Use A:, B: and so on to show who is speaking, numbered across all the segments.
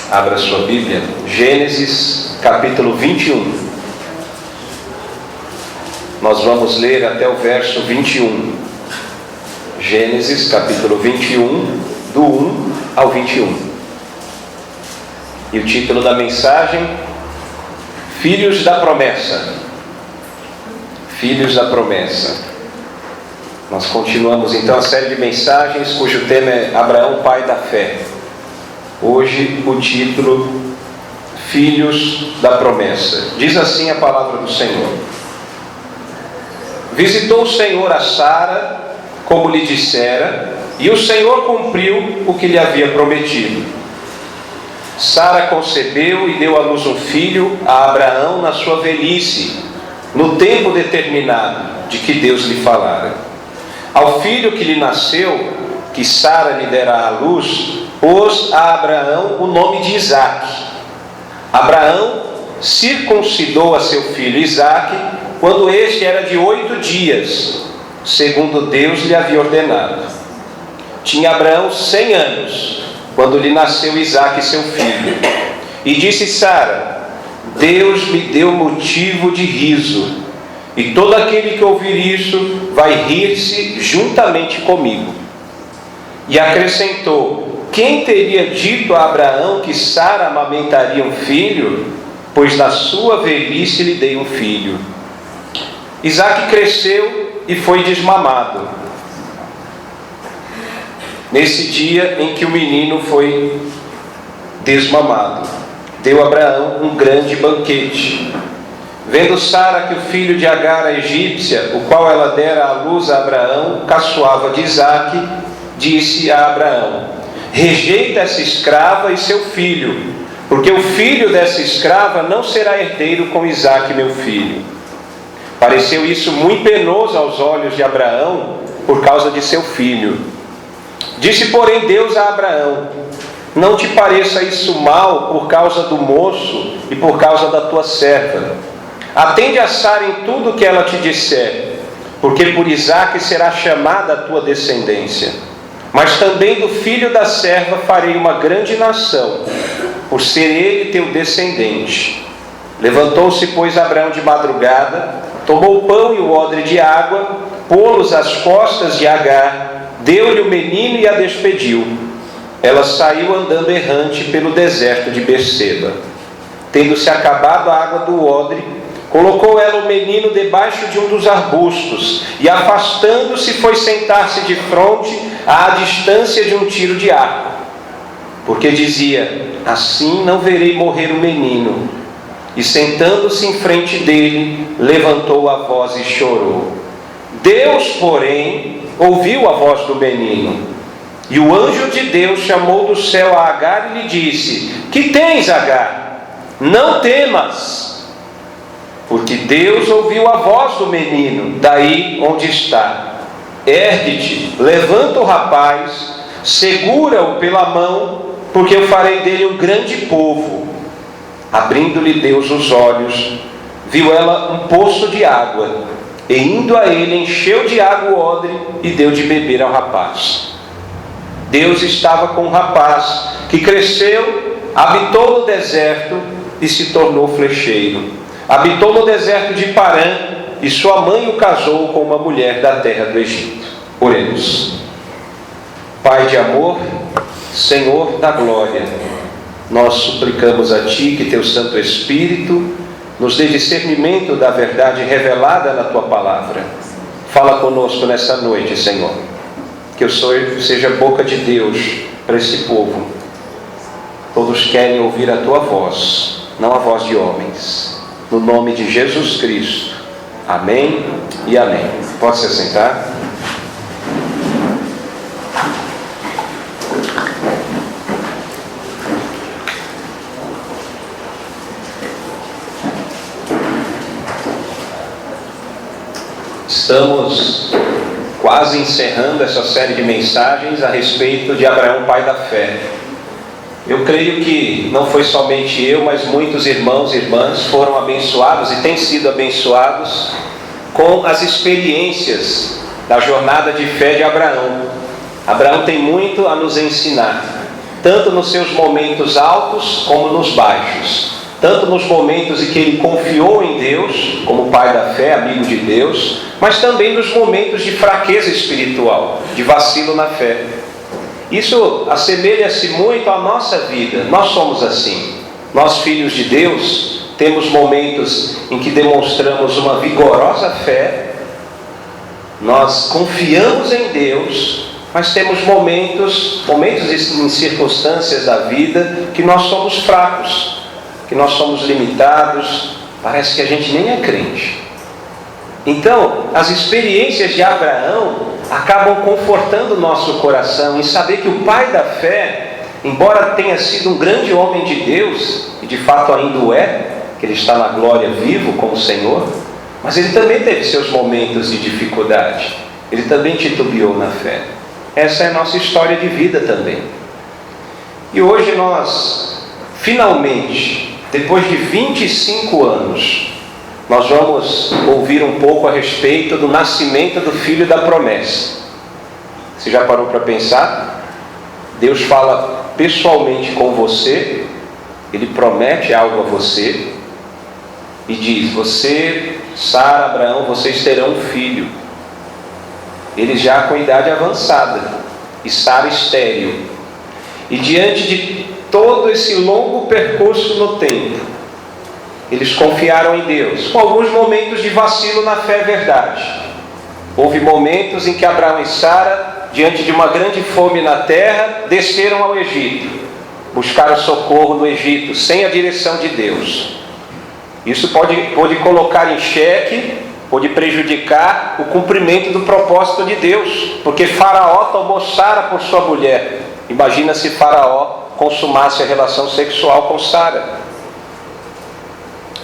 A: Abra sua Bíblia, Gênesis capítulo 21. Nós vamos ler até o verso 21. Gênesis capítulo 21, do 1 ao 21. E o título da mensagem: Filhos da Promessa. Filhos da Promessa. Nós continuamos então a série de mensagens cujo tema é Abraão, pai da fé. Hoje o título: Filhos da Promessa. Diz assim a palavra do Senhor: Visitou o Senhor a Sara, como lhe dissera, e o Senhor cumpriu o que lhe havia prometido. Sara concebeu e deu à luz um filho a Abraão na sua velhice, no tempo determinado de que Deus lhe falara. Ao filho que lhe nasceu, que Sara lhe dera à luz, pôs a Abraão o nome de Isaque. Abraão circuncidou a seu filho Isaque quando este era de 8 dias, segundo Deus lhe havia ordenado. Tinha Abraão 100 anos, quando lhe nasceu Isaque seu filho. E disse Sara: Deus me deu motivo de riso, e todo aquele que ouvir isso vai rir-se juntamente comigo. E acrescentou: quem teria dito a Abraão que Sara amamentaria um filho? Pois na sua velhice lhe dei um filho. Isaque cresceu e foi desmamado. Nesse dia em que o menino foi desmamado, deu a Abraão um grande banquete. Vendo Sara que o filho de Agar, a egípcia, o qual ela dera à luz a Abraão, caçoava de Isaque, disse a Abraão: rejeita essa escrava e seu filho, porque o filho dessa escrava não será herdeiro com Isaque meu filho. Pareceu isso muito penoso aos olhos de Abraão por causa de seu filho. Disse, porém, Deus a Abraão: não te pareça isso mal por causa do moço e por causa da tua serva. Atende a Sara em tudo o que ela te disser, porque por Isaque será chamada a tua descendência. Mas também do filho da serva farei uma grande nação, por ser ele teu descendente. Levantou-se, pois, Abraão de madrugada, tomou o pão e o odre de água, pô-los às costas de Agar, deu-lhe o menino e a despediu. Ela saiu andando errante pelo deserto de Berseba. Tendo-se acabado a água do odre, colocou ela o menino debaixo de um dos arbustos, e afastando-se foi sentar-se de fronte à distância de um tiro de arco, porque dizia: assim não verei morrer o menino. E sentando-se em frente dele, levantou a voz e chorou. Deus, porém, ouviu a voz do menino. E o anjo de Deus chamou do céu a Agar e lhe disse: que tens, Agar? Não temas, porque Deus ouviu a voz do menino, daí onde está. Ergue-te, levanta o rapaz, segura-o pela mão, porque eu farei dele um grande povo. Abrindo-lhe Deus os olhos, viu ela um poço de água, e indo a ele, encheu de água o odre e deu de beber ao rapaz. Deus estava com o rapaz, que cresceu, habitou no deserto e se tornou flecheiro. Habitou no deserto de Parã, e sua mãe o casou com uma mulher da terra do Egito. Oremos. Pai de amor, Senhor da glória, nós suplicamos a Ti que Teu Santo Espírito nos dê discernimento da verdade revelada na Tua palavra. Fala conosco nessa noite, Senhor. Que eu seja boca de Deus para esse povo. Todos querem ouvir a Tua voz, não a voz de homens. No nome de Jesus Cristo. Amém e amém. Pode se assentar. Estamos quase encerrando essa série de mensagens a respeito de Abraão, pai da fé. Eu creio que não foi somente eu, mas muitos irmãos e irmãs foram abençoados e têm sido abençoados com as experiências da jornada de fé de Abraão. Abraão tem muito a nos ensinar. tanto nos seus momentos altos como nos baixos, tanto nos momentos em que ele confiou em Deus, como pai da fé, amigo de Deus, mas também nos momentos de fraqueza espiritual, de vacilo na fé. Isso assemelha-se muito à nossa vida. Nós somos assim. Nós, filhos de Deus, temos momentos em que demonstramos uma vigorosa fé, nós confiamos em Deus, mas temos momentos e circunstâncias da vida que nós somos fracos, que nós somos limitados, parece que a gente nem é crente. Então, as experiências de Abraão acabam confortando o nosso coração em saber que o pai da fé, embora tenha sido um grande homem de Deus, e de fato ainda o é, que ele está na glória vivo com o Senhor, mas ele também teve seus momentos de dificuldade, ele também titubeou na fé. Essa é a nossa história de vida também. E hoje nós, finalmente, depois de 25 anos, nós vamos ouvir um pouco a respeito do nascimento do Filho da promessa. Você já parou para pensar? Deus fala pessoalmente com você, Ele promete algo a você, e diz: você, Sara, Abraão, vocês terão um filho. Ele já com idade avançada, e Sara estéril. E diante de todo esse longo percurso no tempo, eles confiaram em Deus, com alguns momentos de vacilo na fé, é verdade. Houve momentos em que Abraão e Sara, diante de uma grande fome na terra, desceram ao Egito, buscaram socorro no Egito, sem a direção de Deus. Isso pode colocar em xeque, pode prejudicar o cumprimento do propósito de Deus, porque Faraó tomou Sara por sua mulher. Imagina se Faraó consumasse a relação sexual com Sara.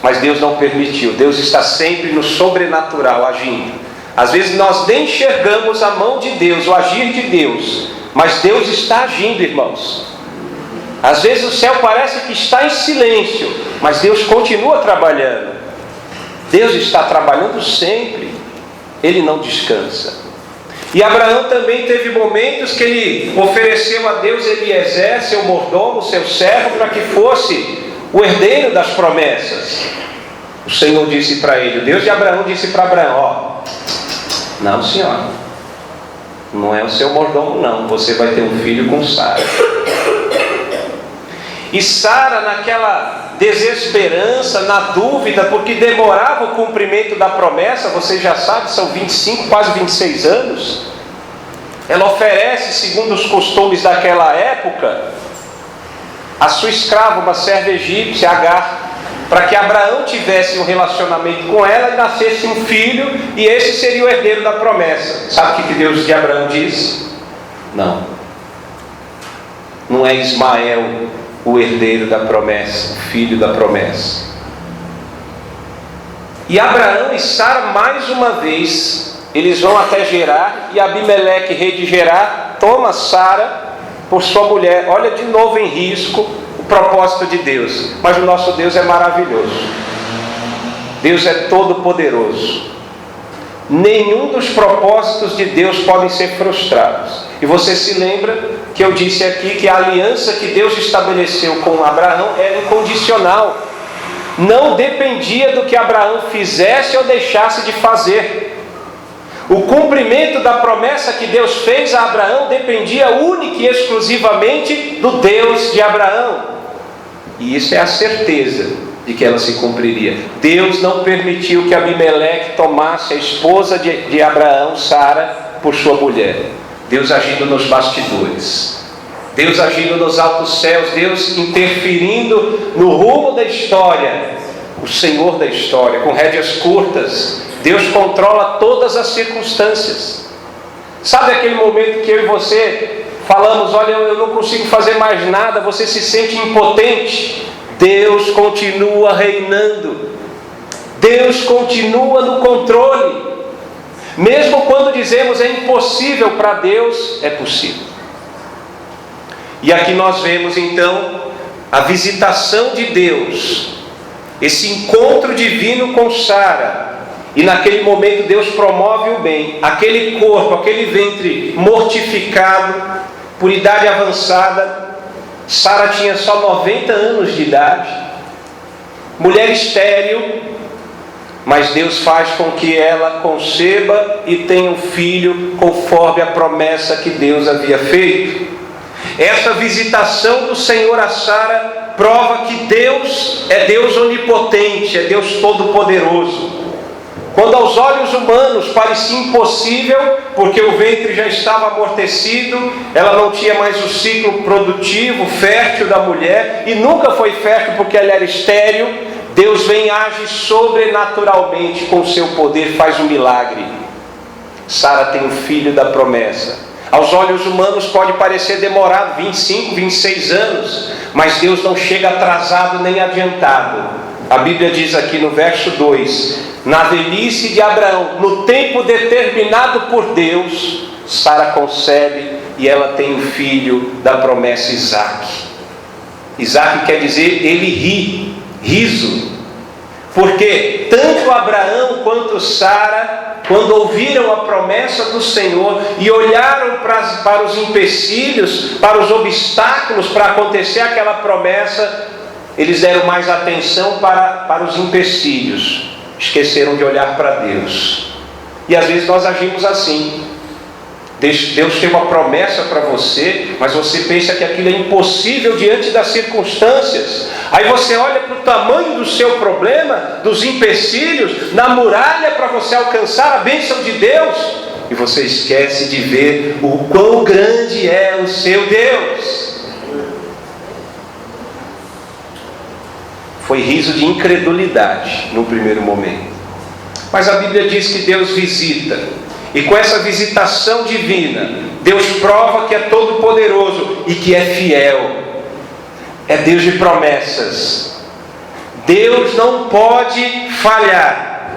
A: Mas Deus não permitiu. Deus está sempre no sobrenatural agindo. Às vezes nós nem enxergamos a mão de Deus, o agir de Deus, mas Deus está agindo, irmãos. Às vezes o céu parece que está em silêncio, mas Deus continua trabalhando. Deus está trabalhando sempre. Ele não descansa. E Abraão também teve momentos que ele ofereceu a Deus Eliezer, seu mordomo, seu servo, para que fosse o herdeiro das promessas. O Senhor disse para ele, o Deus de Abraão disse para Abraão: não, senhor, não é o seu mordomo não, você vai ter um filho com Sara. E Sara, naquela desesperança, na dúvida, porque demorava o cumprimento da promessa, você já sabe, são 25, quase 26 anos, ela oferece, segundo os costumes daquela época, a sua escrava, uma serva egípcia, Agar, para que Abraão tivesse um relacionamento com ela e nascesse um filho, e esse seria o herdeiro da promessa. Sabe o que Deus de Abraão diz? Não é Ismael o herdeiro da promessa, o filho da promessa. E Abraão e Sara, mais uma vez, eles vão até Gerar, e Abimeleque, rei de Gerar, toma Sara por sua mulher. Olha de novo em risco o propósito de Deus. Mas o nosso Deus é maravilhoso. Deus é todo poderoso. Nenhum dos propósitos de Deus podem ser frustrados. E você se lembra que eu disse aqui que a aliança que Deus estabeleceu com Abraão era incondicional. Não dependia do que Abraão fizesse ou deixasse de fazer. O cumprimento da promessa que Deus fez a Abraão dependia única e exclusivamente do Deus de Abraão. E isso é a certeza de que ela se cumpriria. Deus não permitiu que Abimeleque tomasse a esposa de Abraão, Sara, por sua mulher. Deus agindo nos bastidores, Deus agindo nos altos céus, Deus interferindo no rumo da história, o Senhor da história, com rédeas curtas. Deus controla todas as circunstâncias. Sabe aquele momento que eu e você falamos: olha, eu não consigo fazer mais nada, você se sente impotente? Deus continua reinando. Deus continua no controle. Mesmo quando dizemos é impossível, para Deus é possível. E aqui nós vemos então a visitação de Deus, esse encontro divino com Sara. E naquele momento Deus promove o bem. Aquele corpo, aquele ventre mortificado, por idade avançada, Sara tinha só 90 anos de idade, mulher estéril, mas Deus faz com que ela conceba e tenha um filho conforme a promessa que Deus havia feito. Essa visitação do Senhor a Sara prova que Deus é Deus onipotente, é Deus todo-poderoso. Quando aos olhos humanos parecia impossível, porque o ventre já estava amortecido, ela não tinha mais o ciclo produtivo, fértil da mulher, e nunca foi fértil porque ela era estéril, Deus vem e age sobrenaturalmente com o seu poder, faz um milagre. Sara tem um filho da promessa. Aos olhos humanos pode parecer demorado, 25, 26 anos, mas Deus não chega atrasado nem adiantado. A Bíblia diz aqui no verso 2, na velhice de Abraão, no tempo determinado por Deus, Sara concebe e ela tem um filho da promessa, Isaque. Isaque quer dizer ele ri, riso, porque tanto Abraão quanto Sara, quando ouviram a promessa do Senhor e olharam para os empecilhos, para os obstáculos para acontecer aquela promessa, eles deram mais atenção para os empecilhos, esqueceram de olhar para Deus. E às vezes nós agimos assim. Deus tem uma promessa para você, mas você pensa que aquilo é impossível diante das circunstâncias. Aí você olha para o tamanho do seu problema, dos empecilhos, na muralha para você alcançar a bênção de Deus, e você esquece de ver o quão grande é o seu Deus. Foi riso de incredulidade no primeiro momento. Mas a Bíblia diz que Deus visita. E com essa visitação divina, Deus prova que é todo poderoso e que é fiel. É Deus de promessas. Deus não pode falhar.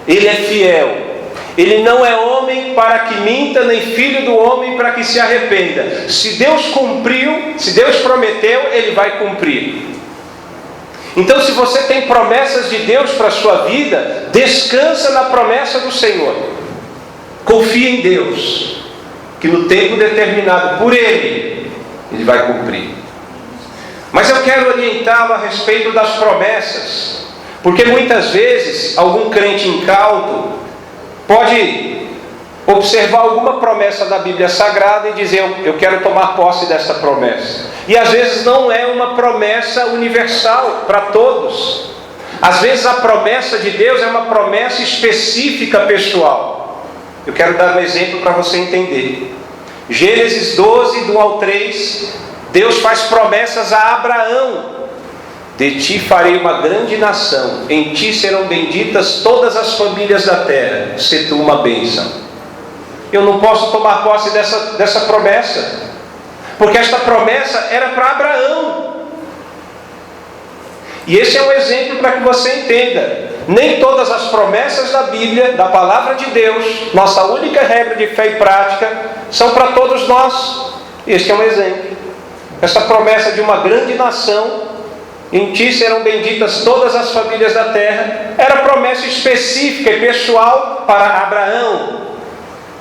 A: Ele é fiel. Ele não é homem para que minta, nem filho do homem para que se arrependa. Se Deus cumpriu, se Deus prometeu, Ele vai cumprir. Então, se você tem promessas de Deus para a sua vida, descansa na promessa do Senhor. Confia em Deus, que no tempo determinado por Ele, Ele vai cumprir. Mas eu quero orientá-lo a respeito das promessas, porque muitas vezes algum crente incauto pode observar alguma promessa da Bíblia Sagrada e dizer, eu quero tomar posse dessa promessa. E às vezes não é uma promessa universal para todos. Às vezes a promessa de Deus é uma promessa específica pessoal. Eu quero dar um exemplo para você entender. Gênesis 12, do 1 ao 3, Deus faz promessas a Abraão. De ti farei uma grande nação, em ti serão benditas todas as famílias da terra, se tu uma bênção. Eu não posso tomar posse dessa promessa, porque esta promessa era para Abraão. E esse é um exemplo para que você entenda. Nem todas as promessas da Bíblia, da palavra de Deus, nossa única regra de fé e prática, são para todos nós. Este é um exemplo. Essa promessa de uma grande nação, em ti serão benditas todas as famílias da terra, era promessa específica e pessoal para Abraão.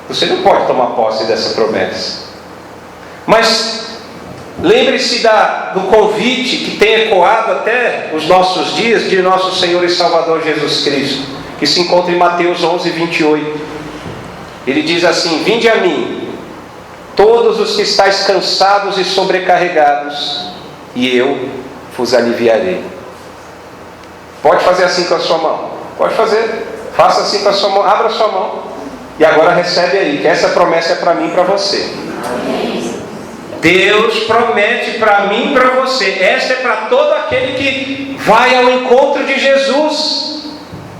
A: Você não pode tomar posse dessa promessa. Mas lembre-se do convite que tem ecoado até os nossos dias de nosso Senhor e Salvador Jesus Cristo, que se encontra em Mateus 11, 28. Ele diz assim: vinde a mim, todos os que estáis cansados e sobrecarregados, e eu vos aliviarei. Pode fazer assim com a sua mão. Pode fazer. Faça assim com a sua mão. Abra a sua mão. E agora recebe aí, que essa promessa é para mim e para você. Deus promete para mim e para você. Esta é para todo aquele que vai ao encontro de Jesus.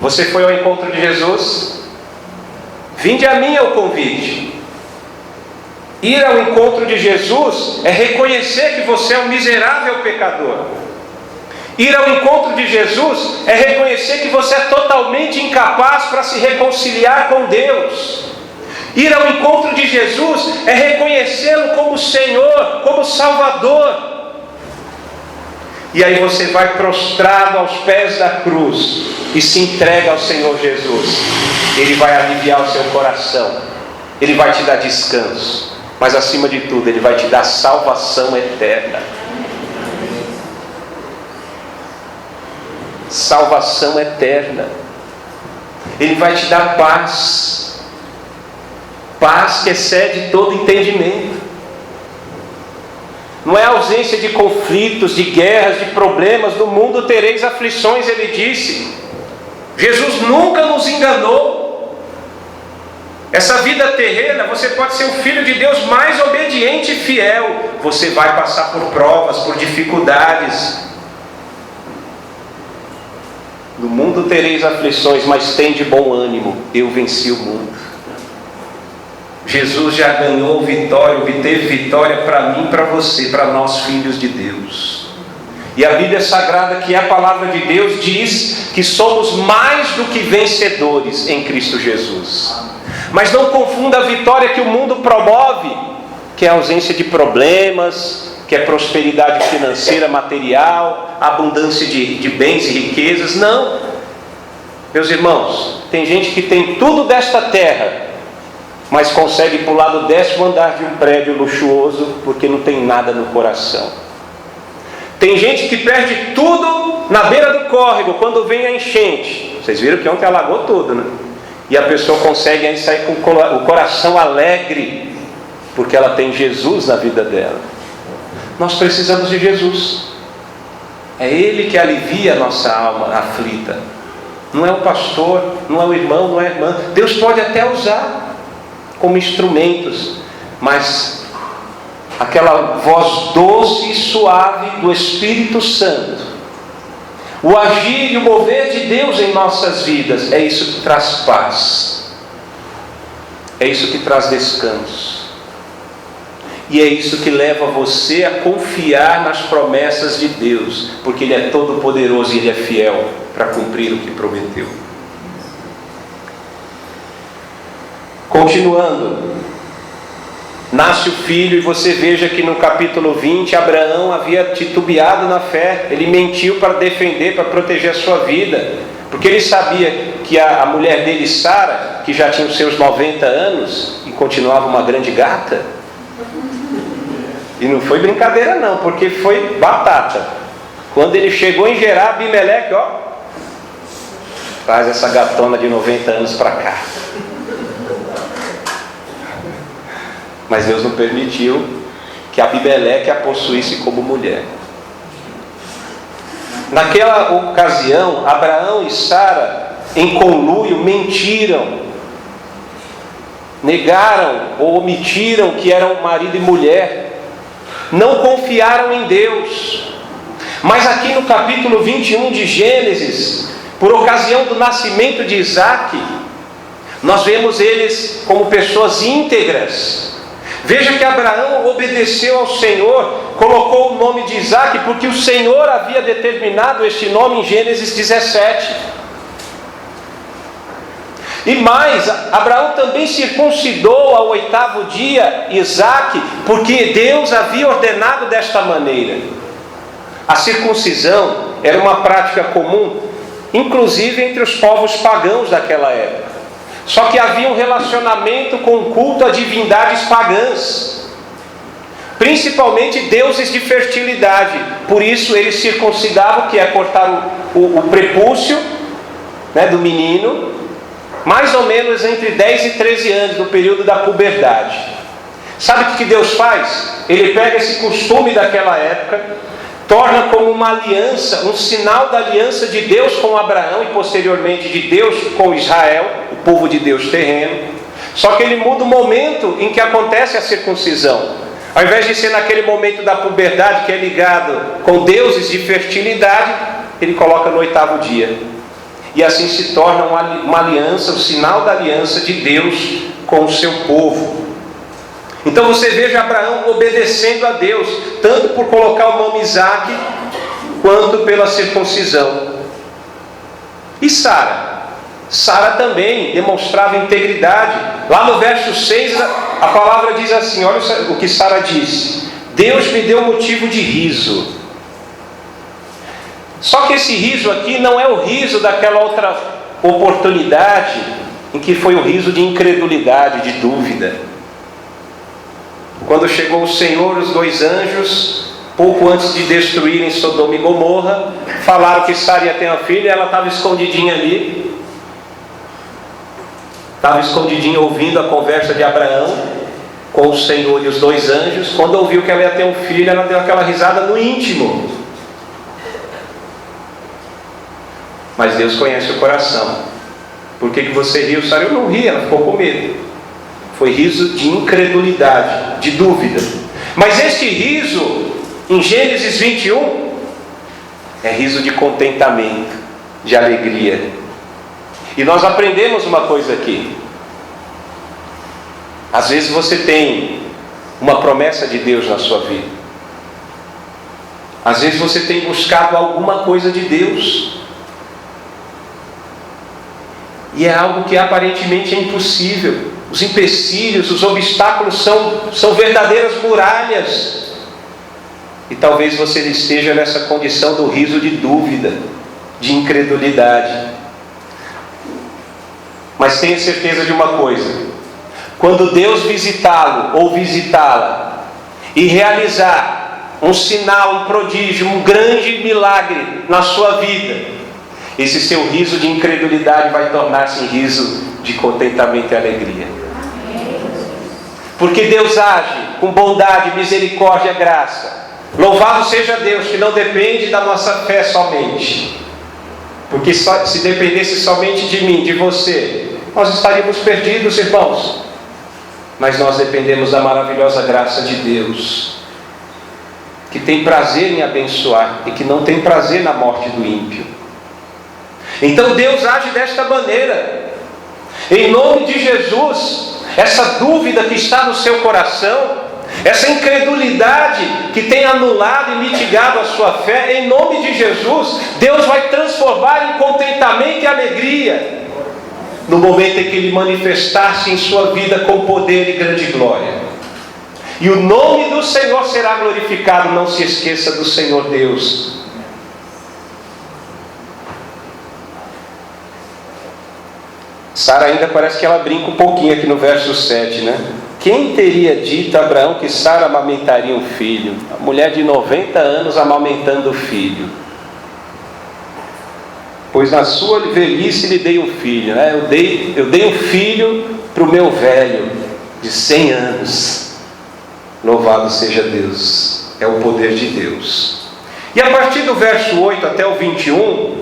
A: Você foi ao encontro de Jesus? Vinde a mim é o convite. Ir ao encontro de Jesus é reconhecer que você é um miserável pecador. Ir ao encontro de Jesus é reconhecer que você é totalmente incapaz para se reconciliar com Deus. Ir ao encontro de Jesus é reconhecê-lo como Senhor, como Salvador. E aí você vai prostrado aos pés da cruz e se entrega ao Senhor Jesus. Ele vai aliviar o seu coração. Ele vai te dar descanso. Mas acima de tudo, Ele vai te dar salvação eterna. salvação eterna. Ele vai te dar paz, paz que excede todo entendimento. Não é a ausência de conflitos, de guerras, de problemas. No mundo tereis aflições, ele disse. Jesus nunca nos enganou. Essa vida terrena, você pode ser o filho de Deus mais obediente e fiel. Você vai passar por provas, por dificuldades. No mundo tereis aflições, mas tende bom ânimo. Eu venci o mundo. Jesus já ganhou vitória, obteve vitória para mim, para você, para nós filhos de Deus. E a Bíblia Sagrada, que é a palavra de Deus, diz que somos mais do que vencedores em Cristo Jesus. Mas não confunda a vitória que o mundo promove, que é a ausência de problemas, que é prosperidade financeira, material, abundância de bens e riquezas. Não, meus irmãos, tem gente que tem tudo desta terra, mas consegue pular do 10º andar de um prédio luxuoso porque não tem nada no coração. Tem gente que perde tudo na beira do córrego quando vem a enchente. Vocês viram que ontem alagou tudo, né? E a pessoa consegue aí sair com o coração alegre porque ela tem Jesus na vida dela. Nós precisamos de Jesus. É Ele que alivia a nossa alma aflita. Não é o pastor, não é o irmão, não é a irmã. Deus pode até usar como instrumentos, mas aquela voz doce e suave do Espírito Santo, o agir e o mover de Deus em nossas vidas, é isso que traz paz, é isso que traz descanso, e é isso que leva você a confiar nas promessas de Deus, porque Ele é todo poderoso e Ele é fiel para cumprir o que prometeu. Continuando, nasce o filho, e você veja que no capítulo 20, Abraão havia titubeado na fé. Ele mentiu para defender, para proteger a sua vida, porque ele sabia que a mulher dele, Sara, que já tinha os seus 90 anos e continuava uma grande gata. E não foi brincadeira não, porque foi batata. Quando ele chegou em Gerar, Abimeleque, traz essa gatona de 90 anos para cá. Mas Deus não permitiu que Abimeleque a possuísse como mulher. Naquela ocasião, Abraão e Sara, em conluio, mentiram, negaram ou omitiram que eram marido e mulher, não confiaram em Deus. Mas aqui no capítulo 21 de Gênesis, por ocasião do nascimento de Isaque, nós vemos eles como pessoas íntegras. Veja que Abraão obedeceu ao Senhor, colocou o nome de Isaque, porque o Senhor havia determinado este nome em Gênesis 17. E mais, Abraão também circuncidou ao 8º dia Isaque, porque Deus havia ordenado desta maneira. A circuncisão era uma prática comum, inclusive entre os povos pagãos daquela época. Só que havia um relacionamento com o culto a divindades pagãs, principalmente deuses de fertilidade. Por isso eles circuncidavam, que é cortar o prepúcio, do menino, mais ou menos entre 10 e 13 anos, no período da puberdade. Sabe o que Deus faz? Ele pega esse costume daquela época, torna como uma aliança, um sinal da aliança de Deus com Abraão e posteriormente de Deus com Israel, o povo de Deus terreno. Só que ele muda o momento em que acontece a circuncisão. Ao invés de ser naquele momento da puberdade, que é ligado com deuses de fertilidade, ele coloca no 8º dia. E assim se torna uma aliança, o sinal da aliança de Deus com o seu povo. Então você veja Abraão obedecendo a Deus, tanto por colocar o nome Isaque, quanto pela circuncisão. E Sara? Sara também demonstrava integridade. Lá no verso 6, a palavra diz assim, olha o que Sara disse: Deus me deu motivo de riso. Só que esse riso aqui não é o riso daquela outra oportunidade, em que foi o riso de incredulidade, de dúvida. Quando chegou o Senhor, os 2 anjos, pouco antes de destruírem Sodoma e Gomorra, falaram que Sara ia ter uma filha, ela estava escondidinha ali, estava escondidinha ouvindo a conversa de Abraão com o Senhor e os 2 anjos. Quando ouviu que ela ia ter um filho, ela deu aquela risada no íntimo. Mas Deus conhece o coração. Por que você riu, Sara? Eu não ri, ela ficou com medo. Foi riso de incredulidade, de dúvida. Mas este riso, em Gênesis 21, é riso de contentamento, de alegria. E nós aprendemos uma coisa aqui. Às vezes você tem uma promessa de Deus na sua vida. Às vezes você tem buscado alguma coisa de Deus. E é algo que aparentemente é impossível. Os empecilhos, os obstáculos são verdadeiras muralhas. E talvez você esteja nessa condição do riso de dúvida, de incredulidade. Mas tenha certeza de uma coisa: quando Deus visitá-lo ou visitá-la e realizar um sinal, um prodígio, um grande milagre na sua vida, esse seu riso de incredulidade vai tornar-se em riso de contentamento e alegria. Porque Deus age com bondade, misericórdia e graça. Louvado seja Deus, que não depende da nossa fé somente. Porque se dependesse somente de mim, de você, nós estaríamos perdidos, irmãos. Mas nós dependemos da maravilhosa graça de Deus, que tem prazer em abençoar e que não tem prazer na morte do ímpio. Então Deus age desta maneira. Em nome de Jesus, essa dúvida que está no seu coração, essa incredulidade que tem anulado e mitigado a sua fé, em nome de Jesus, Deus vai transformar em contentamento e alegria, no momento em que Ele manifestar-se em sua vida com poder e grande glória. E o nome do Senhor será glorificado. Não se esqueça do Senhor Deus. Sara ainda parece que ela brinca um pouquinho aqui no verso 7, né? Quem teria dito a Abraão que Sara amamentaria um filho? A mulher de 90 anos amamentando o filho. Pois na sua velhice lhe dei um filho, né? Eu dei um filho para o meu velho de 100 anos. Louvado seja Deus. É o poder de Deus. E a partir do verso 8 até o 21,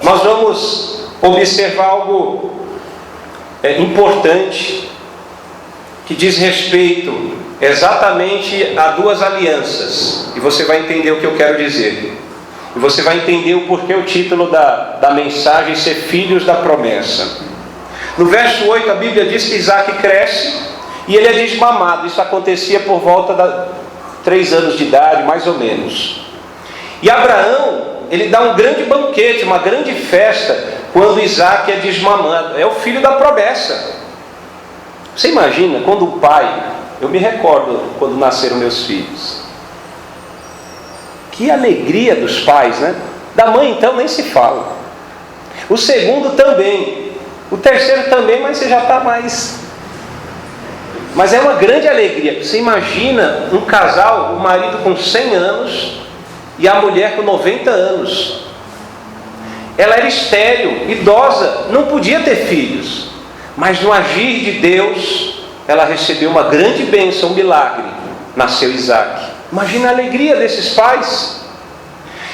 A: nós vamos observar algo importante, que diz respeito exatamente a 2 alianças. E você vai entender o que eu quero dizer. E você vai entender o porquê o título da mensagem ser Filhos da Promessa. No verso 8 a Bíblia diz que Isaac cresce e ele é desmamado. Isso acontecia por volta de 3 anos de idade, mais ou menos. E Abraão, ele dá um grande banquete, uma grande festa, quando Isaac é desmamado. É o filho da promessa. Você imagina quando o pai... Eu me recordo quando nasceram meus filhos. Que alegria dos pais, né? Da mãe então nem se fala. O segundo também. O terceiro também, mas você já está mais... Mas é uma grande alegria. Você imagina um casal, o marido com 100 anos e a mulher com 90 anos. Ela era estéril, idosa, não podia ter filhos. Mas no agir de Deus, ela recebeu uma grande bênção, um milagre. Nasceu Isaac. Imagina a alegria desses pais.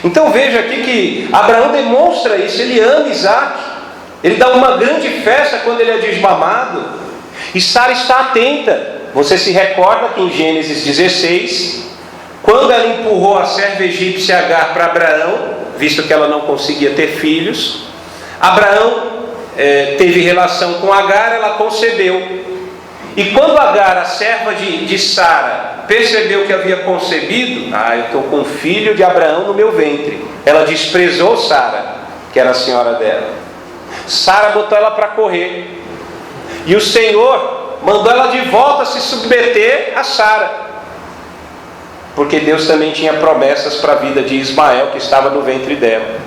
A: Então veja aqui que Abraão demonstra isso. Ele ama Isaac. Ele dá uma grande festa quando ele é desmamado. E Sara está atenta. Você se recorda que em Gênesis 16, quando ela empurrou a serva egípcia Agar para Abraão, visto que ela não conseguia ter filhos, Abraão teve relação com Agar, ela concebeu. E quando Agar, a serva de Sara, percebeu que havia concebido, eu estou com o filho de Abraão no meu ventre. Ela desprezou Sara, que era a senhora dela. Sara botou ela para correr. E o Senhor mandou ela de volta se submeter a Sara. Porque Deus também tinha promessas para a vida de Ismael, que estava no ventre dela.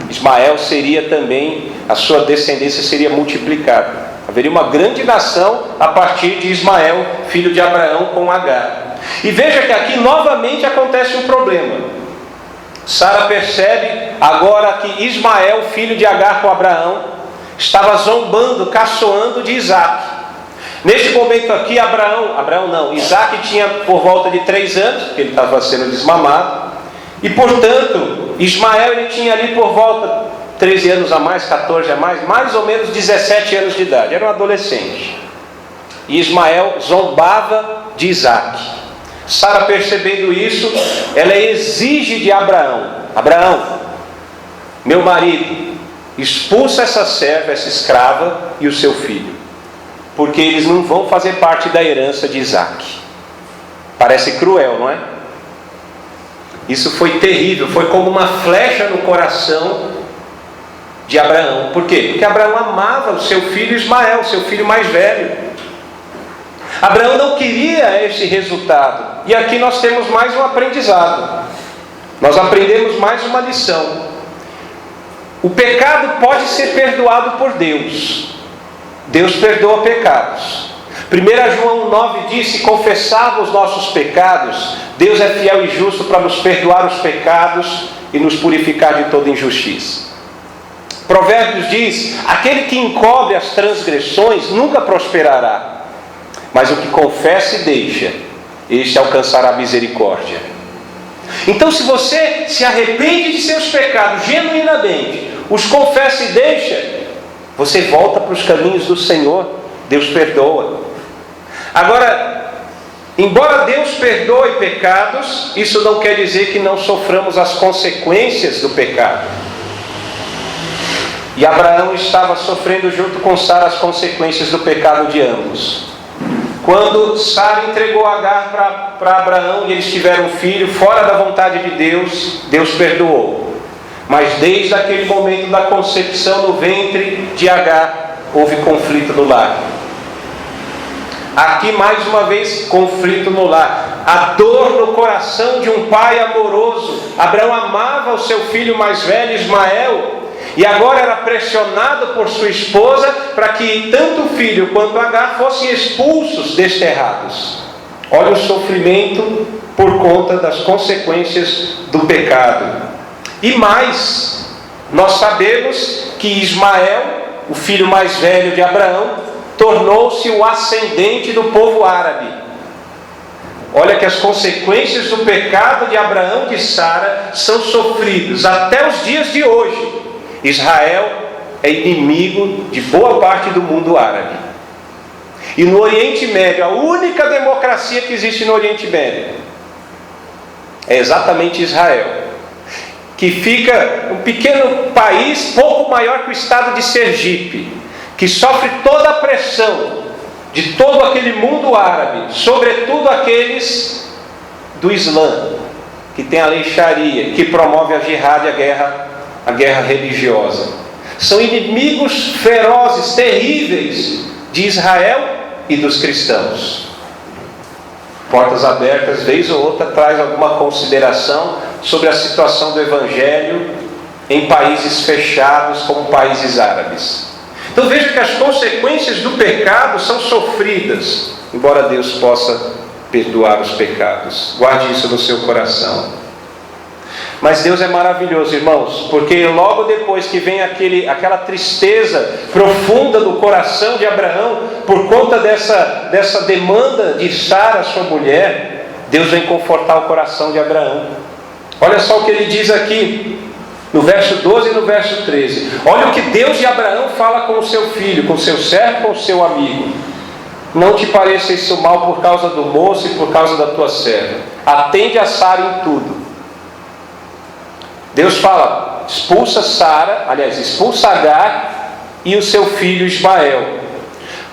A: Ismael seria também, a sua descendência seria multiplicada. Haveria uma grande nação a partir de Ismael, filho de Abraão com Agar. E veja que aqui novamente acontece um problema. Sara percebe agora que Ismael, filho de Agar com Abraão, estava zombando, caçoando de Isaac. Neste momento aqui, Isaac tinha por volta de 3 anos, porque ele estava sendo desmamado. E portanto, Ismael ele tinha ali por volta 13 anos a mais, 14 a mais ou menos 17 anos de idade. Era um adolescente. E Ismael zombava de Isaac. Sara, percebendo isso, ela exige de Abraão: Abraão, meu marido, expulsa essa serva, essa escrava e o seu filho, porque eles não vão fazer parte da herança de Isaac. Parece cruel, não é? Isso foi terrível, foi como uma flecha no coração de Abraão. Por quê? Porque Abraão amava o seu filho Ismael, seu filho mais velho. Abraão não queria esse resultado. E aqui nós temos mais um aprendizado. Nós aprendemos mais uma lição. O pecado pode ser perdoado por Deus. Deus perdoa pecados. 1 João 9 diz: se confessarmos os nossos pecados, Deus é fiel e justo para nos perdoar os pecados e nos purificar de toda injustiça. Provérbios diz: aquele que encobre as transgressões nunca prosperará, mas o que confessa e deixa, este alcançará misericórdia. Então, se você se arrepende de seus pecados genuinamente, os confessa e deixa, você volta para os caminhos do Senhor, Deus perdoa. Agora, embora Deus perdoe pecados, isso não quer dizer que não soframos as consequências do pecado. E Abraão estava sofrendo junto com Sara as consequências do pecado de ambos. Quando Sara entregou Agar para Abraão e eles tiveram um filho fora da vontade de Deus, Deus perdoou. Mas desde aquele momento da concepção no ventre de Agar, houve conflito no lar. Aqui mais uma vez, conflito no lar. A dor no coração de um pai amoroso. Abraão amava o seu filho mais velho, Ismael, e agora era pressionado por sua esposa para que tanto o filho quanto Agar fossem expulsos, desterrados. Olha o sofrimento por conta das consequências do pecado. E mais, nós sabemos que Ismael, o filho mais velho de Abraão, tornou-se o ascendente do povo árabe. Olha que as consequências do pecado de Abraão e de Sara são sofridas até os dias de hoje. Israel é inimigo de boa parte do mundo árabe. E no Oriente Médio, a única democracia que existe no Oriente Médio é exatamente Israel, que fica um pequeno país pouco maior que o estado de Sergipe, que sofre toda a pressão de todo aquele mundo árabe, sobretudo aqueles do Islã, que tem a lei Sharia, que promove a jihad, a guerra religiosa. São inimigos ferozes, terríveis de Israel e dos cristãos. Portas Abertas, vez ou outra, traz alguma consideração sobre a situação do Evangelho em países fechados como países árabes. Então veja que as consequências do pecado são sofridas, embora Deus possa perdoar os pecados. Guarde isso no seu coração. Mas Deus é maravilhoso, irmãos, porque logo depois que vem aquela tristeza profunda do coração de Abraão, por conta dessa demanda de Sara, sua mulher, Deus vem confortar o coração de Abraão. Olha só o que ele diz aqui, no verso 12 e no verso 13. Olha o que Deus de Abraão fala com o seu filho, com o seu servo, com o seu amigo. Não te pareça isso mal por causa do moço e por causa da tua serva. Atende a Sara em tudo. Deus fala: expulsa Agar e o seu filho Ismael.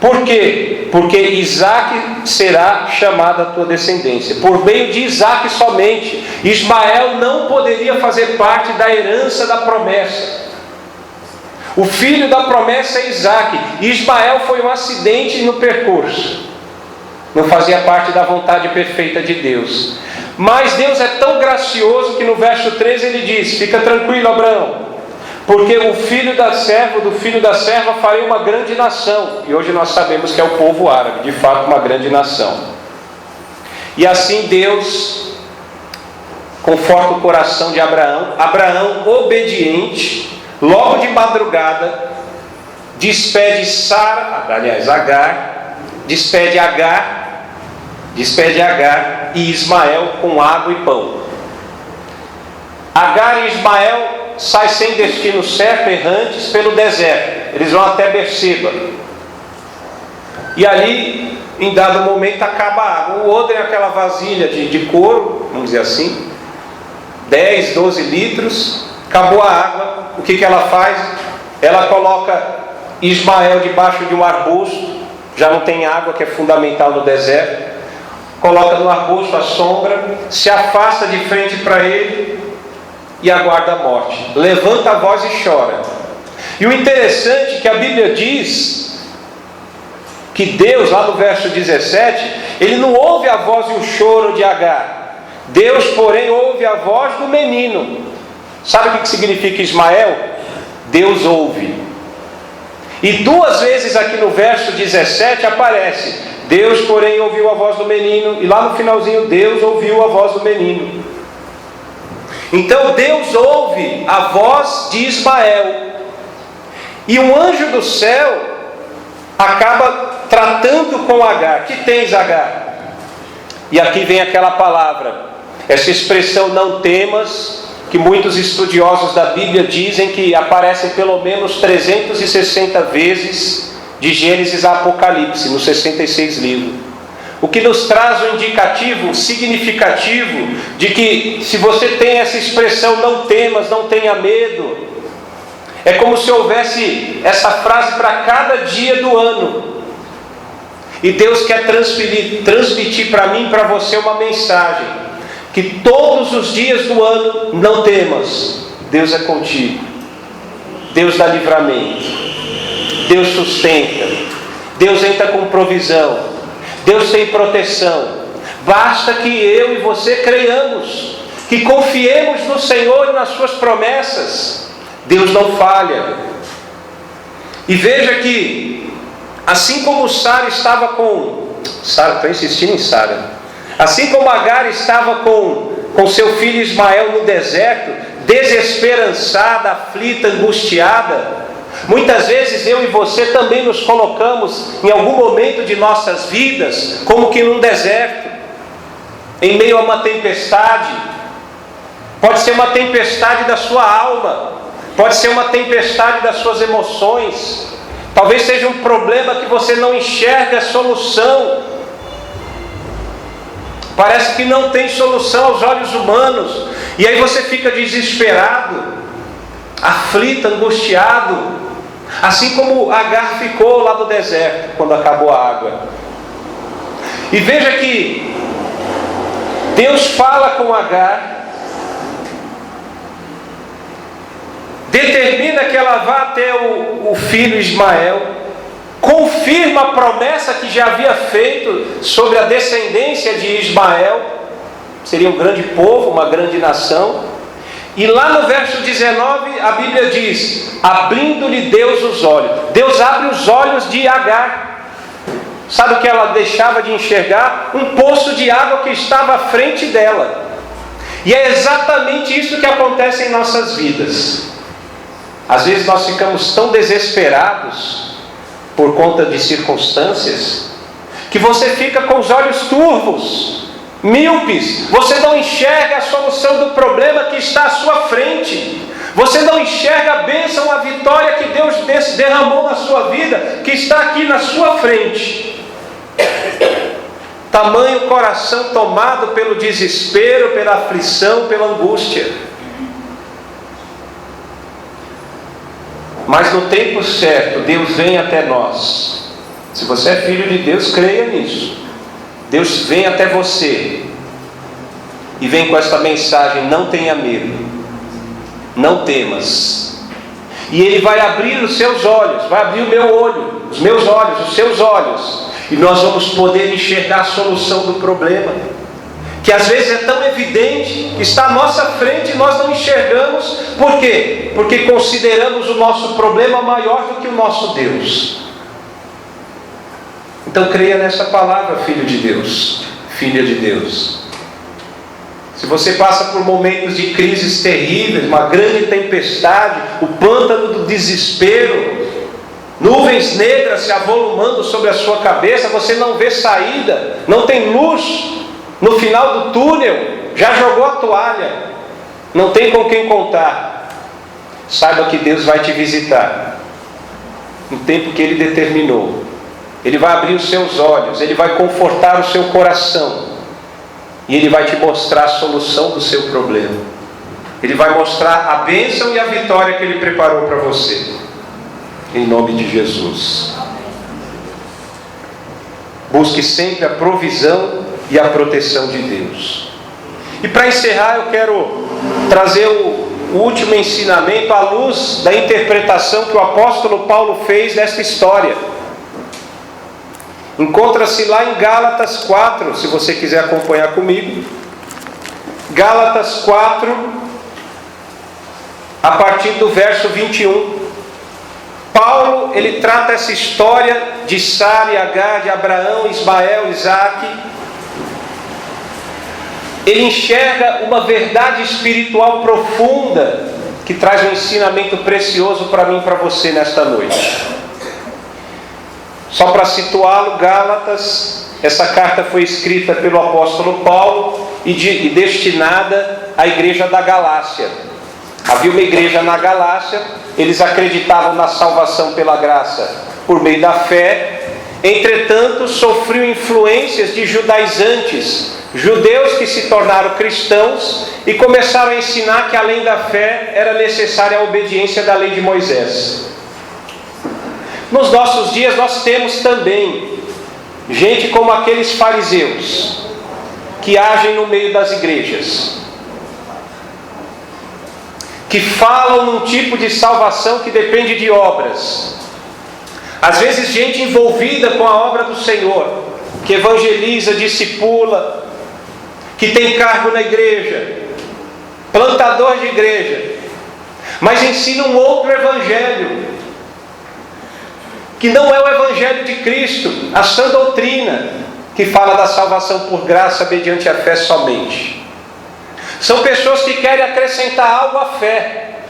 A: Por quê? Porque Isaac será chamado a tua descendência. Por meio de Isaac somente. Ismael não poderia fazer parte da herança da promessa. O filho da promessa é Isaac. Ismael foi um acidente no percurso. Não fazia parte da vontade perfeita de Deus. Mas Deus é tão gracioso que no verso 13 ele diz: fica tranquilo, Abraão, porque o filho da serva, do filho da serva farei uma grande nação. E hoje nós sabemos que é o povo árabe, de fato uma grande nação. E assim Deus conforta o coração de Abraão. Abraão, obediente, logo de madrugada, despede Agar, despede Agar e Ismael com água e pão. Agar e Ismael saem sem destino certo, errantes, pelo deserto. Eles vão até Berseba. E ali, em dado momento, acaba a água. O odre é aquela vasilha de couro, vamos dizer assim, 10, 12 litros. Acabou a água. O que ela faz? Ela coloca Ismael debaixo de um arbusto. Já não tem água, que é fundamental no deserto. Coloca no arbusto à sombra, se afasta de frente para ele e aguarda a morte. Levanta a voz e chora. E o interessante é que a Bíblia diz que Deus, lá no verso 17, Ele não ouve a voz e o choro de Agar. Deus, porém, ouve a voz do menino. Sabe o que significa Ismael? Deus ouve. E 2 vezes aqui no verso 17 aparece: Deus, porém, ouviu a voz do menino. E lá no finalzinho, Deus ouviu a voz do menino. Então Deus ouve a voz de Ismael. E um anjo do céu acaba tratando com Agar. Que tens, Agar? E aqui vem aquela palavra, essa expressão não temas, que muitos estudiosos da Bíblia dizem que aparecem pelo menos 360 vezes de Gênesis a Apocalipse, nos 66 livros. O que nos traz um indicativo significativo de que, se você tem essa expressão não temas, não tenha medo, é como se houvesse essa frase para cada dia do ano. E Deus quer transmitir para mim e para você uma mensagem: que todos os dias do ano não temas, Deus é contigo, Deus dá livramento, Deus sustenta, Deus entra com provisão, Deus tem proteção. Basta que eu e você creiamos, que confiemos no Senhor e nas suas promessas. Deus não falha. E veja que, assim como Sara estava com... estou insistindo em Sara. Assim como Agar estava com seu filho Ismael no deserto, desesperançada, aflita, angustiada, muitas vezes eu e você também nos colocamos em algum momento de nossas vidas como que num deserto, em meio a uma tempestade. Pode ser uma tempestade da sua alma, pode ser uma tempestade das suas emoções, talvez seja um problema que você não enxerga a solução, parece que não tem solução aos olhos humanos, e aí você fica desesperado, aflito, angustiado, assim como Agar ficou lá no deserto quando acabou a água. E veja que Deus fala com Agar, determina que ela vá até o filho Ismael, confirma a promessa que já havia feito sobre a descendência de Ismael, seria um grande povo, uma grande nação. E lá no verso 19 a Bíblia diz: abrindo-lhe Deus os olhos. Deus abre os olhos de Agar. Sabe o que ela deixava de enxergar? Um poço de água que estava à frente dela. E é exatamente isso que acontece em nossas vidas. Às vezes nós ficamos tão desesperados por conta de circunstâncias, que você fica com os olhos turvos, míopes, você não enxerga a solução do problema que está à sua frente, você não enxerga a bênção, a vitória que Deus derramou na sua vida, que está aqui na sua frente. Tamanho coração tomado pelo desespero, pela aflição, pela angústia. Mas no tempo certo, Deus vem até nós. Se você é filho de Deus, creia nisso. Deus vem até você e vem com esta mensagem: não tenha medo, não temas. E Ele vai abrir os seus olhos, vai abrir o meu olho, os meus olhos, os seus olhos, e nós vamos poder enxergar a solução do problema, que às vezes é tão evidente, que está à nossa frente e nós não enxergamos. Por quê? Porque consideramos o nosso problema maior do que o nosso Deus. Então creia nessa palavra, filho de Deus, filha de Deus. Se você passa por momentos de crises terríveis, uma grande tempestade, o pântano do desespero, nuvens negras se avolumando sobre a sua cabeça, você não vê saída, não tem luz no final do túnel, já jogou a toalha, não tem com quem contar, saiba que Deus vai te visitar no tempo que Ele determinou. Ele vai abrir os seus olhos, Ele vai confortar o seu coração, e Ele vai te mostrar a solução do seu problema. Ele vai mostrar a bênção e a vitória que Ele preparou para você, em nome de Jesus. Busque sempre a provisão e a proteção de Deus. E para encerrar, eu quero trazer o último ensinamento à luz da interpretação que o apóstolo Paulo fez desta história. Encontra-se lá em Gálatas 4, se você quiser acompanhar comigo. Gálatas 4, a partir do verso 21. Paulo, ele trata essa história de Sara e Agar, de Abraão, Ismael, Isaque. Ele enxerga uma verdade espiritual profunda que traz um ensinamento precioso para mim e para você nesta noite. Só para situá-lo, Gálatas, essa carta foi escrita pelo apóstolo Paulo e destinada à igreja da Galácia. Havia uma igreja na Galácia, eles acreditavam na salvação pela graça por meio da fé, entretanto sofriam influências de judaizantes, judeus que se tornaram cristãos e começaram a ensinar que além da fé era necessária a obediência da lei de Moisés. Nos nossos dias nós temos também gente como aqueles fariseus que agem no meio das igrejas, que falam num tipo de salvação que depende de obras. Às vezes gente envolvida com a obra do Senhor, que evangeliza, discipula, que tem cargo na igreja, plantador de igreja, mas ensina um outro evangelho, que não é o evangelho de Cristo, a sã doutrina, que fala da salvação por graça mediante a fé somente. São pessoas que querem acrescentar algo à fé,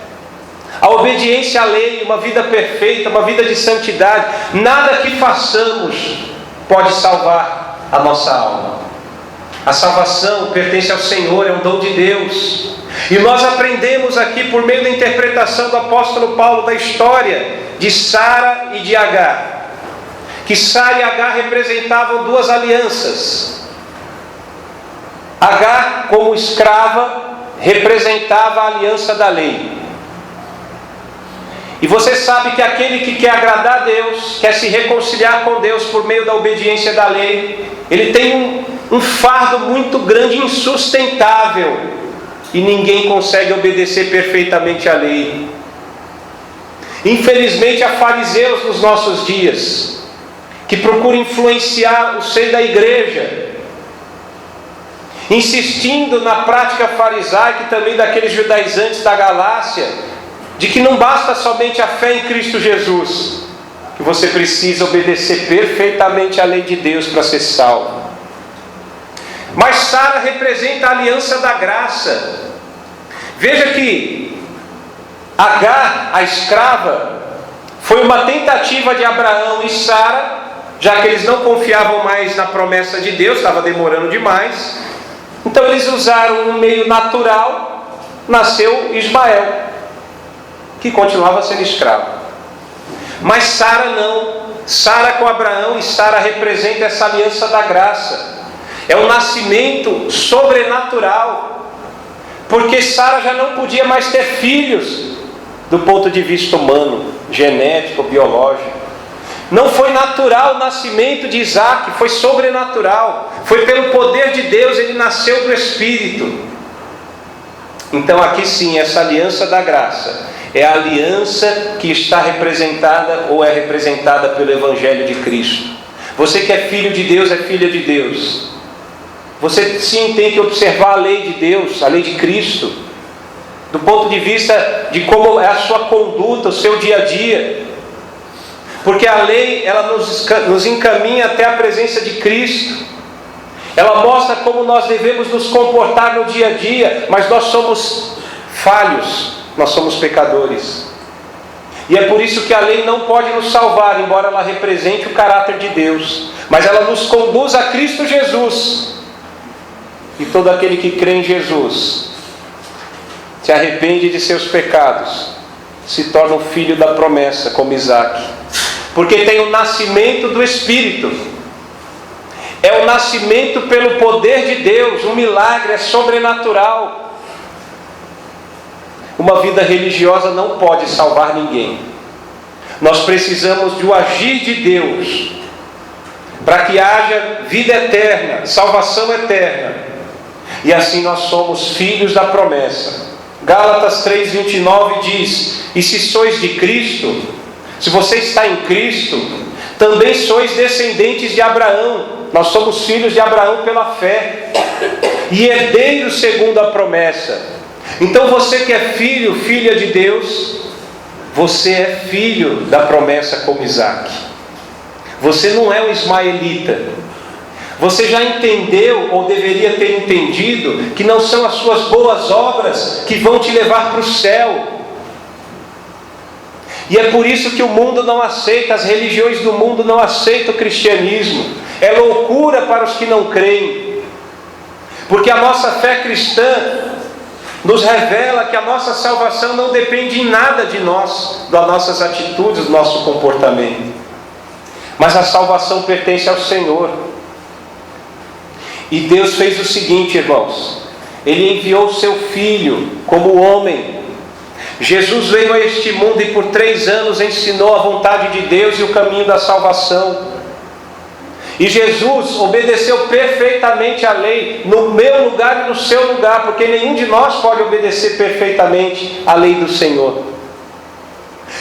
A: a obediência à lei, uma vida perfeita, uma vida de santidade. Nada que façamos pode salvar a nossa alma. A salvação pertence ao Senhor, é um dom de Deus. E nós aprendemos aqui, por meio da interpretação do apóstolo Paulo, da história de Sara e de Agar, que Sara e Agar representavam duas alianças. Agar, como escrava, representava a aliança da lei. E você sabe que aquele que quer agradar a Deus, quer se reconciliar com Deus por meio da obediência da lei, ele tem um fardo muito grande, insustentável, e ninguém consegue obedecer perfeitamente à lei. Infelizmente há fariseus nos nossos dias que procuram influenciar o seio da igreja, insistindo na prática farisaica e também daqueles judaizantes da Galácia, de que não basta somente a fé em Cristo Jesus, que você precisa obedecer perfeitamente à lei de Deus para ser salvo. Mas Sara representa a aliança da graça. Veja que Agar, a escrava, foi uma tentativa de Abraão e Sara, já que eles não confiavam mais na promessa de Deus, estava demorando demais. Então eles usaram um meio natural, nasceu Ismael, que continuava sendo escravo. Mas Sara não. Sara com Abraão, e Sara representa essa aliança da graça. É um nascimento sobrenatural, porque Sara já não podia mais ter filhos do ponto de vista humano, genético, biológico. Não foi natural o nascimento de Isaque, foi sobrenatural. Foi pelo poder de Deus, ele nasceu do Espírito. Então aqui sim, essa aliança da graça é a aliança que está representada ou é representada pelo Evangelho de Cristo. Você que é filho de Deus, é filha de Deus. Você sim tem que observar a lei de Deus, a lei de Cristo, do ponto de vista de como é a sua conduta, o seu dia a dia. Porque a lei, ela nos encaminha até a presença de Cristo. Ela mostra como nós devemos nos comportar no dia a dia, mas nós somos falhos, nós somos pecadores. E é por isso que a lei não pode nos salvar, embora ela represente o caráter de Deus. Mas ela nos conduz a Cristo Jesus. E todo aquele que crê em Jesus, se arrepende de seus pecados, se torna um filho da promessa, como Isaac. Porque tem o nascimento do Espírito. É o nascimento pelo poder de Deus, um milagre, é sobrenatural. Uma vida religiosa não pode salvar ninguém. Nós precisamos do agir de Deus para que haja vida eterna, salvação eterna. E assim nós somos filhos da promessa. Gálatas 3:29 diz: e se sois de Cristo, se você está em Cristo, também sois descendentes de Abraão. Nós somos filhos de Abraão pela fé e herdeiros segundo a promessa. Então você que é filho, filha de Deus, você é filho da promessa como Isaac. Você não é um ismaelita. Você já entendeu, ou deveria ter entendido, que não são as suas boas obras que vão te levar para o céu. E é por isso que o mundo não aceita, as religiões do mundo não aceitam o cristianismo. É loucura para os que não creem. Porque a nossa fé cristã nos revela que a nossa salvação não depende em nada de nós, das nossas atitudes, do nosso comportamento. Mas a salvação pertence ao Senhor. E Deus fez o seguinte, irmãos: Ele enviou o seu Filho como homem. Jesus veio a este mundo e por 3 anos ensinou a vontade de Deus e o caminho da salvação. E Jesus obedeceu perfeitamente a lei, no meu lugar e no seu lugar, porque nenhum de nós pode obedecer perfeitamente a lei do Senhor.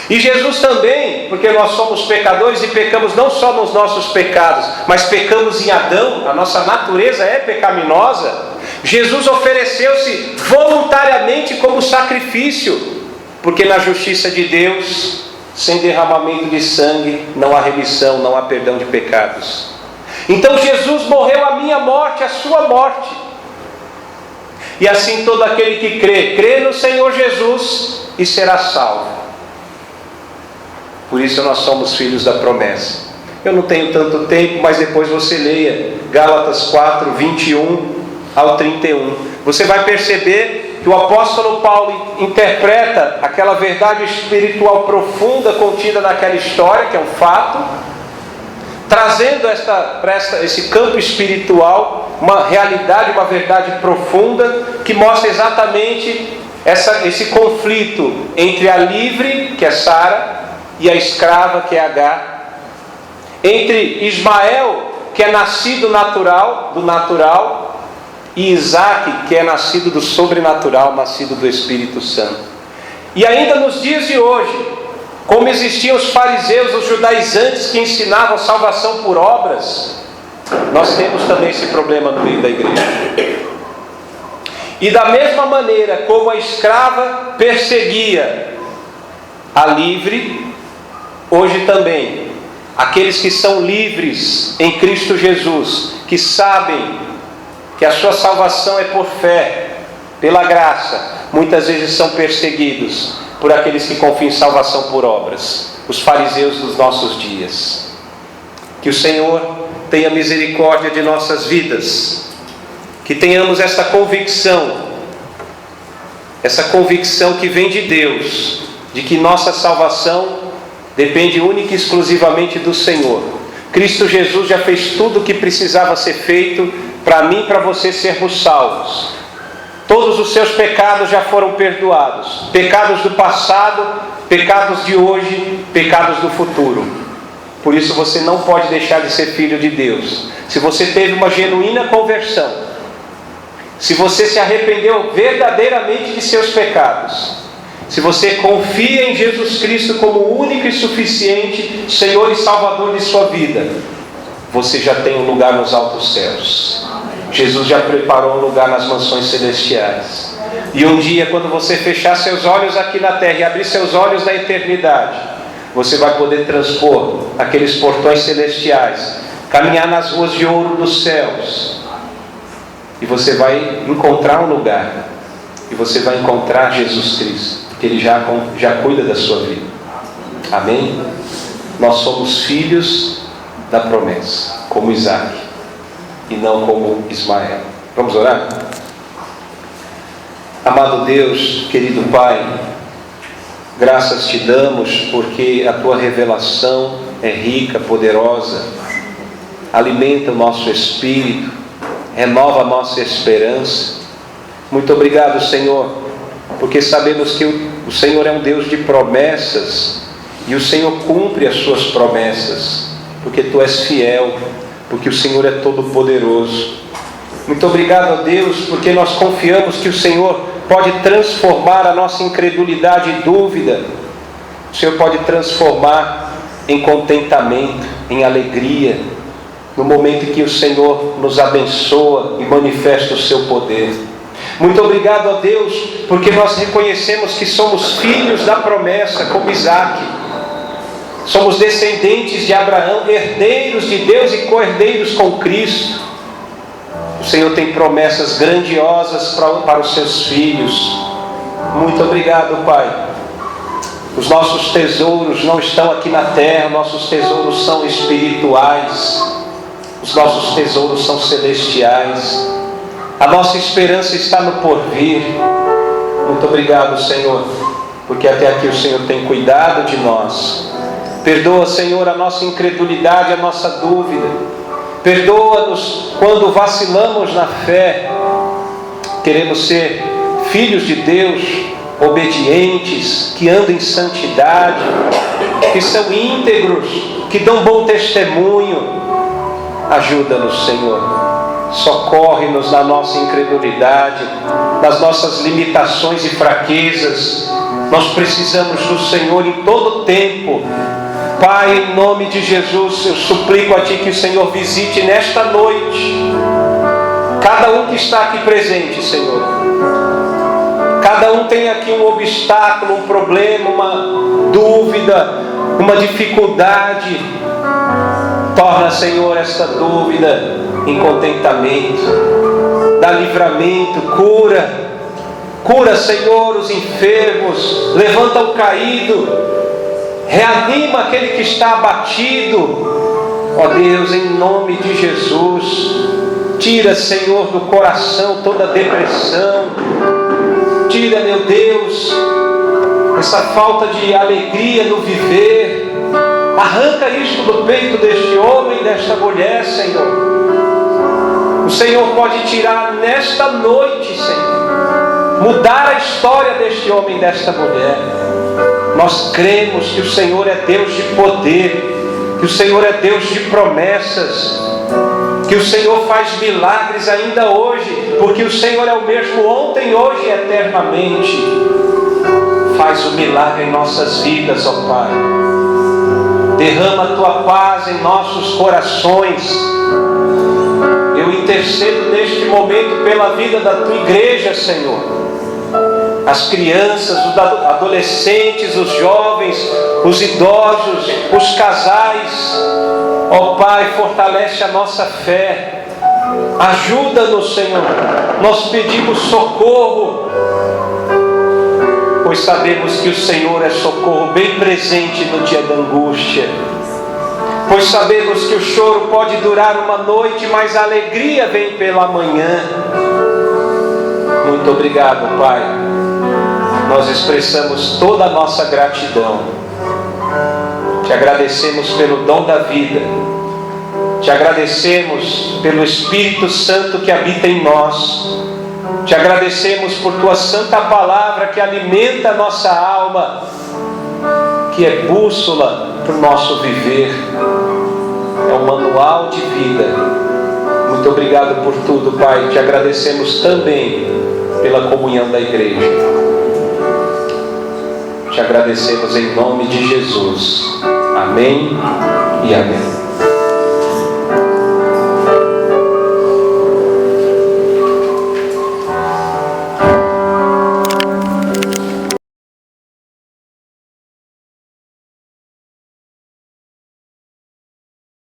A: E Jesus também, porque nós somos pecadores e pecamos não só nos nossos pecados, mas pecamos em Adão, a nossa natureza é pecaminosa. Jesus ofereceu-se voluntariamente como sacrifício, porque na justiça de Deus, sem derramamento de sangue, não há remissão, não há perdão de pecados. Então Jesus morreu a minha morte, a sua morte. E assim todo aquele que crê no Senhor Jesus e será salvo. Por isso nós somos filhos da promessa. Eu não tenho tanto tempo, mas depois você leia Gálatas 4:21 ao 31. Você vai perceber que o apóstolo Paulo interpreta aquela verdade espiritual profunda contida naquela história, que é um fato, trazendo esse campo espiritual uma realidade, uma verdade profunda, que mostra exatamente esse conflito entre a livre, que é Sara, e a escrava, que é Agar, entre Ismael, que é nascido do natural, e Isaac, que é nascido do sobrenatural, nascido do Espírito Santo. E ainda nos dias de hoje, como existiam os fariseus, os judaizantes que ensinavam salvação por obras, nós temos também esse problema no meio da igreja. E da mesma maneira como a escrava perseguia a livre, hoje também aqueles que são livres em Cristo Jesus, que sabem que a sua salvação é por fé, pela graça, muitas vezes são perseguidos por aqueles que confiam em salvação por obras, os fariseus dos nossos dias. Que o Senhor tenha misericórdia de nossas vidas, que tenhamos essa convicção que vem de Deus, de que nossa salvação depende única e exclusivamente do Senhor. Cristo Jesus já fez tudo o que precisava ser feito para mim e para você sermos salvos. Todos os seus pecados já foram perdoados. Pecados do passado, pecados de hoje, pecados do futuro. Por isso você não pode deixar de ser filho de Deus. Se você teve uma genuína conversão, se você se arrependeu verdadeiramente de seus pecados, se você confia em Jesus Cristo como o único e suficiente Senhor e Salvador de sua vida, você já tem um lugar nos altos céus. Jesus já preparou um lugar nas mansões celestiais. E um dia, quando você fechar seus olhos aqui na terra e abrir seus olhos na eternidade, você vai poder transpor aqueles portões celestiais, caminhar nas ruas de ouro dos céus, e você vai encontrar um lugar, e você vai encontrar Jesus Cristo, que Ele já cuida da sua vida. Amém? Nós somos filhos da promessa, como Isaac, e não como Ismael. Vamos orar? Amado Deus, querido Pai, graças te damos porque a tua revelação é rica, poderosa, alimenta o nosso espírito, renova a nossa esperança. Muito obrigado, Senhor, porque sabemos que o Senhor é um Deus de promessas, e o Senhor cumpre as suas promessas, porque tu és fiel, porque o Senhor é todo poderoso. Muito obrigado a Deus, porque nós confiamos que o Senhor pode transformar a nossa incredulidade e dúvida. O Senhor pode transformar em contentamento, em alegria, no momento em que o Senhor nos abençoa e manifesta o seu poder. Muito obrigado a Deus, porque nós reconhecemos que somos filhos da promessa, como Isaac. Somos descendentes de Abraão, herdeiros de Deus e co-herdeiros com Cristo. O Senhor tem promessas grandiosas para os seus filhos. Muito obrigado, Pai. Os nossos tesouros não estão aqui na terra, nossos tesouros são espirituais. Os nossos tesouros são celestiais. A nossa esperança está no porvir. Muito obrigado, Senhor, porque até aqui o Senhor tem cuidado de nós. Perdoa, Senhor, a nossa incredulidade, a nossa dúvida. Perdoa-nos quando vacilamos na fé. Queremos ser filhos de Deus, obedientes, que andam em santidade, que são íntegros, que dão bom testemunho. Ajuda-nos, Senhor. Socorre-nos na nossa incredulidade, nas nossas limitações e fraquezas. Nós precisamos do Senhor em todo tempo. Pai, em nome de Jesus, eu suplico a Ti que o Senhor visite nesta noite cada um que está aqui presente, Senhor. Cada um tem aqui um obstáculo, um problema, uma dúvida, uma dificuldade. Torna, Senhor, esta dúvida em contentamento. Dá livramento, cura. Cura, Senhor, os enfermos. Levanta o caído. Reanima aquele que está abatido. Ó Deus, em nome de Jesus, tira, Senhor, do coração toda depressão. Tira, meu Deus, essa falta de alegria no viver. Arranca isso do peito deste homem e desta mulher, Senhor. O Senhor pode tirar nesta noite, Senhor, mudar a história deste homem e desta mulher. Nós cremos que o Senhor é Deus de poder, que o Senhor é Deus de promessas, que o Senhor faz milagres ainda hoje, porque o Senhor é o mesmo ontem, hoje e eternamente. Faz o milagre em nossas vidas, ó Pai. Derrama a Tua paz em nossos corações. Eu intercedo neste momento pela vida da Tua igreja, Senhor. As crianças, os adolescentes, os jovens, os idosos, os casais. Ó Pai, fortalece a nossa fé. Ajuda-nos, Senhor. Nós pedimos socorro, pois sabemos que o Senhor é socorro bem presente no dia da angústia. Pois sabemos que o choro pode durar uma noite, mas a alegria vem pela manhã. Muito obrigado, Pai. Nós expressamos toda a nossa gratidão. Te agradecemos pelo dom da vida. Te agradecemos pelo Espírito Santo que habita em nós. Te agradecemos por Tua santa palavra que alimenta a nossa alma, que é bússola para o nosso viver. É um manual de vida. Muito obrigado por tudo, Pai. Te agradecemos também pela comunhão da igreja. Te agradecemos em nome de Jesus. Amém e amém.